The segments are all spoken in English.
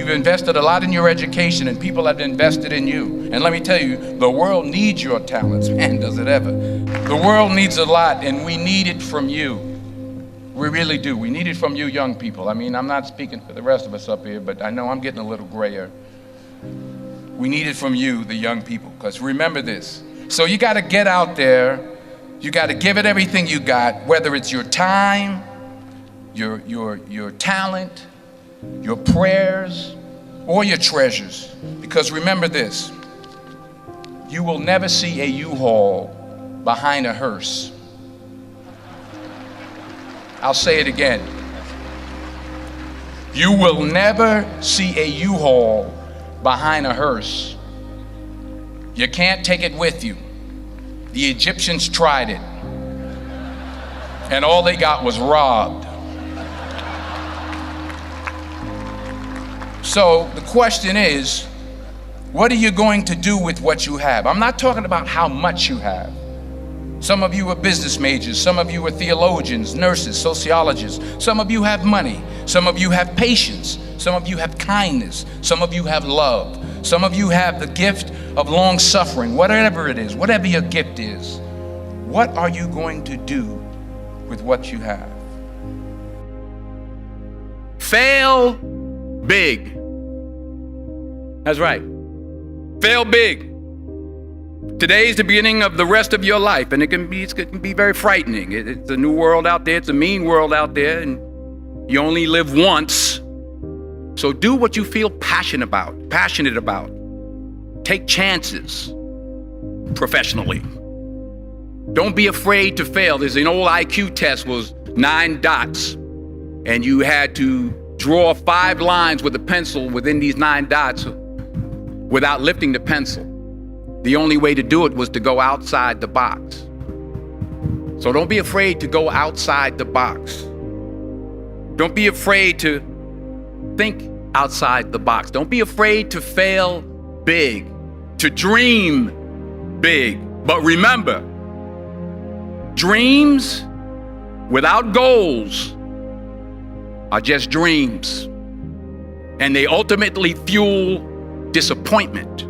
You've invested a lot in your education, and people have invested in you. And let me tell you, the world needs your talents. Man, does it ever. The world needs a lot, and we need it from you. We really do. We need it from you young people. I mean, I'm not speaking for the rest of us up here, but I know I'm getting a little grayer. We need it from you, the young people, because remember this. So you got to get out there. You got to give it everything you got, whether it's your time, your talent, your prayers, or your treasures. Because remember this, you will never see a U-Haul behind a hearse. I'll say it again. You will never see a U-Haul behind a hearse. You can't take it with you. The Egyptians tried it, and all they got was robbed. So the question is, what are you going to do with what you have? I'm not talking about how much you have. Some of you are business majors, some of you are theologians, nurses, sociologists. Some of you have money, some of you have patience, some of you have kindness, some of you have love, some of you have the gift of long suffering. Whatever it is, whatever your gift is, what are you going to do with what you have? Fail big. That's right. Fail big. Today's the beginning of the rest of your life, and it can be very frightening. It's a new world out there. It's a mean world out there, and you only live once. So do what you feel passionate about. Take chances professionally. Don't be afraid to fail. There's an old IQ test, was 9 dots, and you had to draw 5 lines with a pencil within these 9 dots without lifting the pencil. The only way to do it was to go outside the box. So don't be afraid to go outside the box. Don't be afraid to think outside the box. Don't be afraid to fail big, to dream big. But remember, dreams without goals are just dreams, and they ultimately fuel disappointment.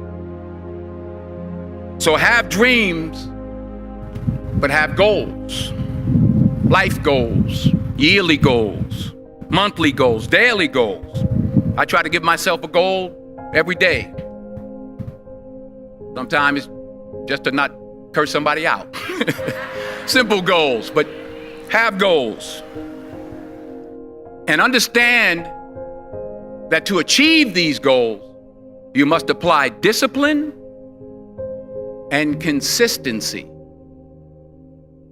So have dreams, but have goals. Life goals, yearly goals, monthly goals, daily goals. I try to give myself a goal every day. Sometimes it's just to not curse somebody out. Simple goals, but have goals. And understand that to achieve these goals, you must apply discipline and consistency.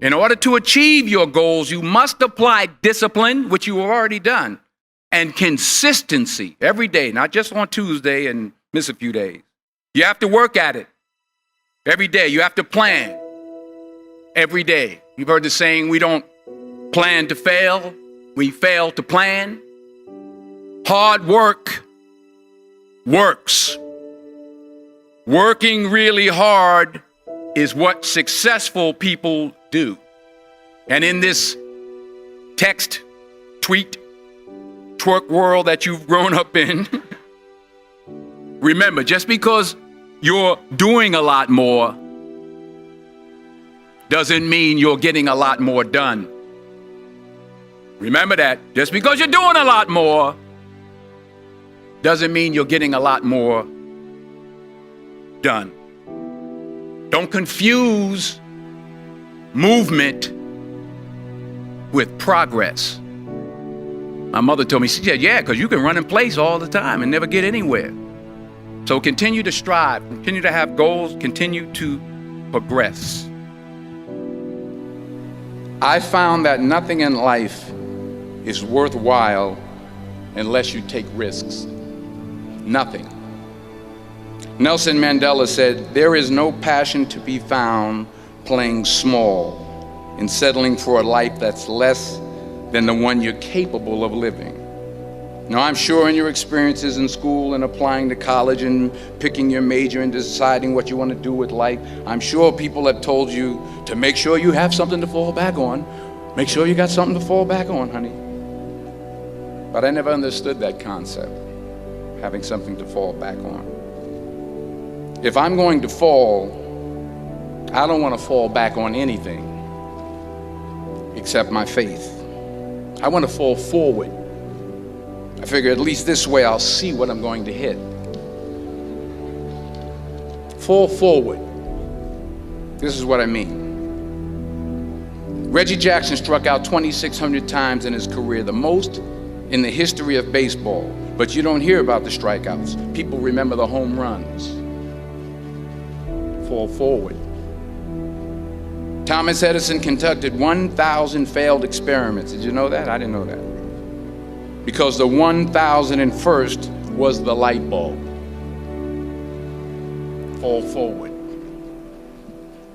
In order to achieve your goals, you must apply discipline, which you have already done, and consistency every day, not just on Tuesday and miss a few days. You have to work at it every day. You have to plan every day. You've heard the saying, we don't plan to fail, we fail to plan. Hard work works. Working really hard is what successful people do. And in this text, tweet, twerk world that you've grown up in, remember, just because you're doing a lot more doesn't mean you're getting a lot more done. Remember that. Just because you're doing a lot more doesn't mean you're getting a lot more done. Don't confuse movement with progress. My mother told me, she said, yeah, because you can run in place all the time and never get anywhere. So continue to strive, continue to have goals, continue to progress. I found that nothing in life is worthwhile unless you take risks. Nothing. Nelson Mandela said, there is no passion to be found playing small and settling for a life that's less than the one you're capable of living. Now, I'm sure in your experiences in school and applying to college and picking your major and deciding what you want to do with life, I'm sure people have told you to make sure you have something to fall back on. Make sure you got something to fall back on, honey. But I never understood that concept. having something to fall back on. If I'm going to fall, I don't want to fall back on anything except my faith. I want to fall forward. I figure at least this way I'll see what I'm going to hit. Fall forward. This is what I mean. Reggie Jackson struck out 2,600 times in his career, the most in the history of baseball. But you don't hear about the strikeouts. People remember the home runs. Fall forward. Thomas Edison conducted 1,000 failed experiments. Did you know that? I didn't know that. Because the 1,001st was the light bulb. Fall forward.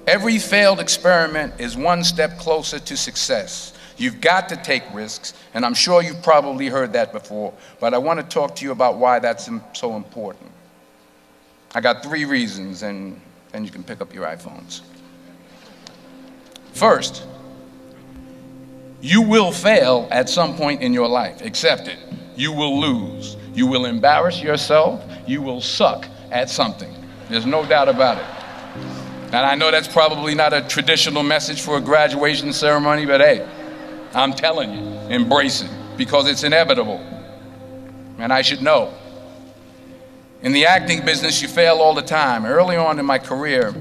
Every failed experiment is one step closer to success. You've got to take risks, and I'm sure you've probably heard that before, but I want to talk to you about why that's so important. I got 3 reasons, and then you can pick up your iPhones. First, you will fail at some point in your life. Accept it. You will lose. You will embarrass yourself. You will suck at something. There's no doubt about it. And I know that's probably not a traditional message for a graduation ceremony, but hey, I'm telling you, embrace it, because it's inevitable. And I should know. In the acting business, you fail all the time. Early on in my career,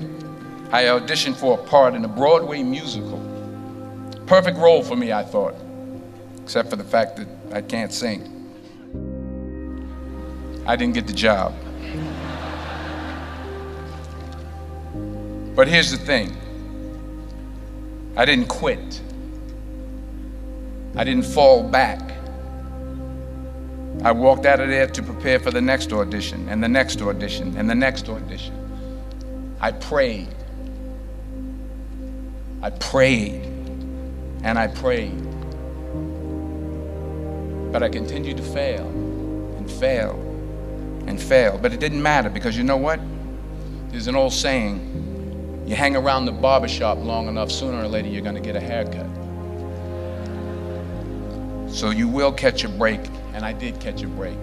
I auditioned for a part in a Broadway musical. Perfect role for me, I thought, except for the fact that I can't sing. I didn't get the job. But here's the thing. I didn't quit. I didn't fall back. I walked out of there to prepare for the next audition, and the next audition, and the next audition. I prayed. I prayed, and I prayed. But I continued to fail, and fail, and fail. But it didn't matter, because you know what? There's an old saying, you hang around the barbershop long enough, sooner or later you're going to get a haircut. So you will catch a break, and I did catch a break.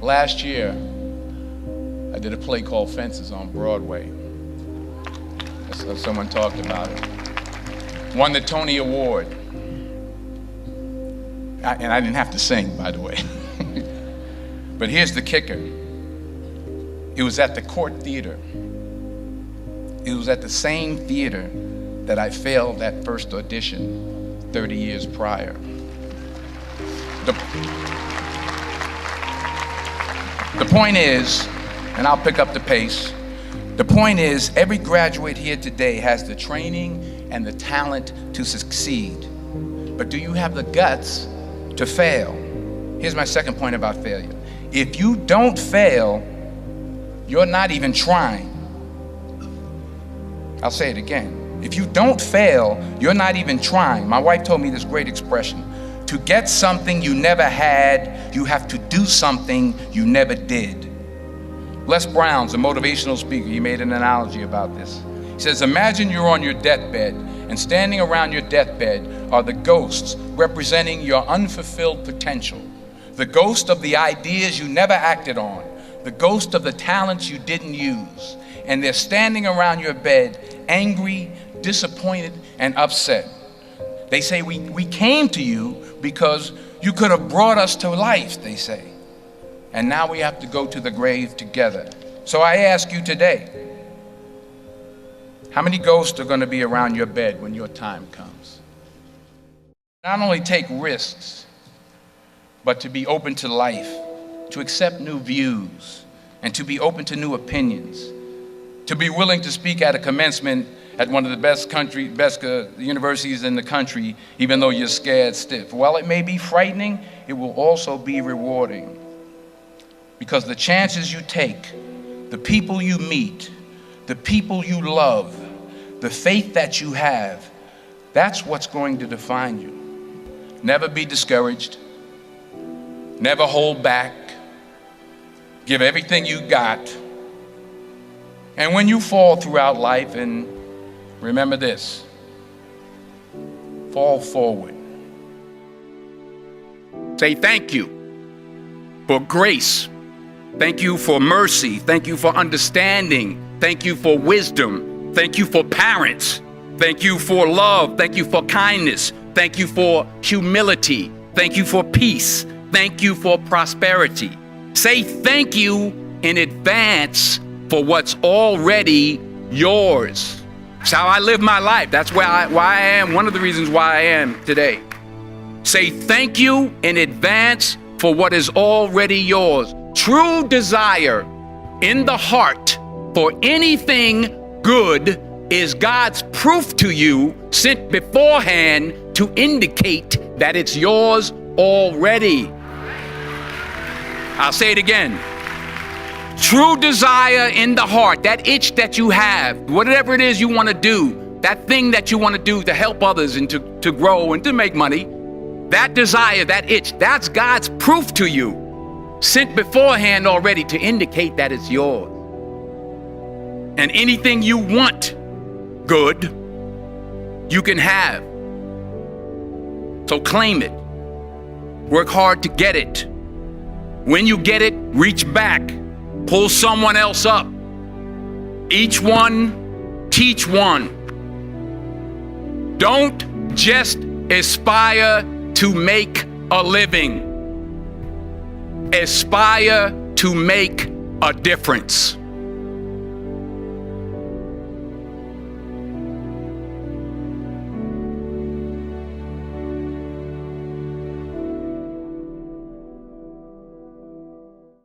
Last year, I did a play called Fences on Broadway. Someone talked about it. Won the Tony Award. And I didn't have to sing, by the way. But here's the kicker. It was at the Court Theater. It was at the same theater that I failed that first audition 30 years prior. The point is, and I'll pick up the pace, the point is, every graduate here today has the training and the talent to succeed. But do you have the guts to fail? Here's my second point about failure. If you don't fail, you're not even trying. I'll say it again. If you don't fail, you're not even trying. My wife told me this great expression. To get something you never had, you have to do something you never did. Les Brown's a motivational speaker. He made an analogy about this. He says, imagine you're on your deathbed, and standing around your deathbed are the ghosts representing your unfulfilled potential. The ghost of the ideas you never acted on. The ghost of the talents you didn't use. And they're standing around your bed, angry, disappointed, and upset. They say, we came to you because you could have brought us to life, they say. And now we have to go to the grave together. So I ask you today, how many ghosts are going to be around your bed when your time comes? Not only take risks, but to be open to life, to accept new views, and to be open to new opinions, to be willing to speak at a commencement at one of the best universities in the country, even though you're scared stiff. While it may be frightening, it will also be rewarding. Because the chances you take, the people you meet, the people you love, the faith that you have, that's what's going to define you. Never be discouraged. Never hold back. Give everything you got. And when you fall throughout life, and remember this, fall forward. Say thank you. for grace. Thank you for mercy. Thank you for understanding. Thank you for wisdom. Thank you for parents. Thank you for love. Thank you for kindness. Thank you for humility. Thank you for peace. Thank you for prosperity. Say thank you in advance for what's already yours. It's how I live my life. That's why I am, one of the reasons why I am today. Say thank you in advance for what is already yours. True desire in the heart for anything good is God's proof to you, sent beforehand to indicate that it's yours already. I'll say it again. True desire in the heart, that itch that you have, whatever it is you want to do, that thing that you want to do to help others and to grow and to make money, that desire, that itch, that's God's proof to you, sent beforehand already to indicate that it's yours. And anything you want good, you can have. So claim it. Work hard to get it. When you get it, reach back. Pull someone else up. Each one, teach one. Don't just aspire to make a living. Aspire to make a difference.